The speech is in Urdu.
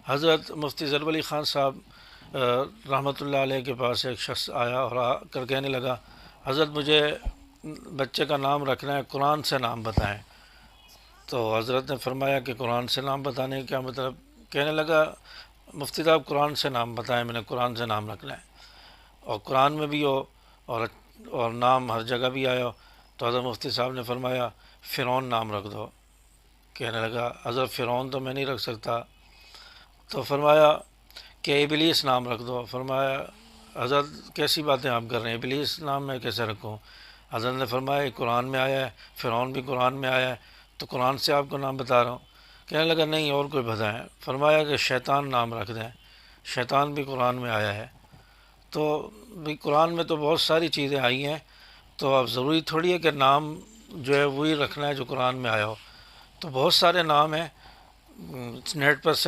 حضرت مفتی ضرب علی خان صاحب رحمۃ اللہ علیہ کے پاس ایک شخص آیا اور آ کر کہنے لگا، حضرت مجھے بچے کا نام رکھنا ہے، قرآن سے نام بتائیں۔ تو حضرت نے فرمایا کہ قرآن سے نام بتانے کا کیا مطلب؟ کہنے لگا، مفتی صاحب قرآن سے نام بتائیں، میں نے قرآن سے نام رکھنا ہے، اور قرآن میں بھی ہو اور نام ہر جگہ بھی آیا ہو۔ تو حضرت مفتی صاحب نے فرمایا فرعون نام رکھ دو۔ کہنے لگا، حضرت فرعون تو میں نہیں رکھ سکتا۔ تو فرمایا کہ ابلیس نام رکھ دو۔ فرمایا حضرت کیسی باتیں آپ کر رہے ہیں، ابلیس نام میں کیسے رکھوں؟ حضرت نے فرمایا قرآن میں آیا ہے، فرعون بھی قرآن میں آیا ہے، تو قرآن سے آپ کو نام بتا رہا ہوں۔ کہنے لگا نہیں، اور کوئی بتائیں۔ فرمایا کہ شیطان نام رکھ دیں، شیطان بھی قرآن میں آیا ہے۔ تو بھی قرآن میں تو بہت ساری چیزیں آئی ہیں، تو اب ضروری تھوڑی ہے کہ نام جو ہے وہی رکھنا ہے جو قرآن میں آیا ہو۔ تو بہت سارے نام ہیں، نیٹ پر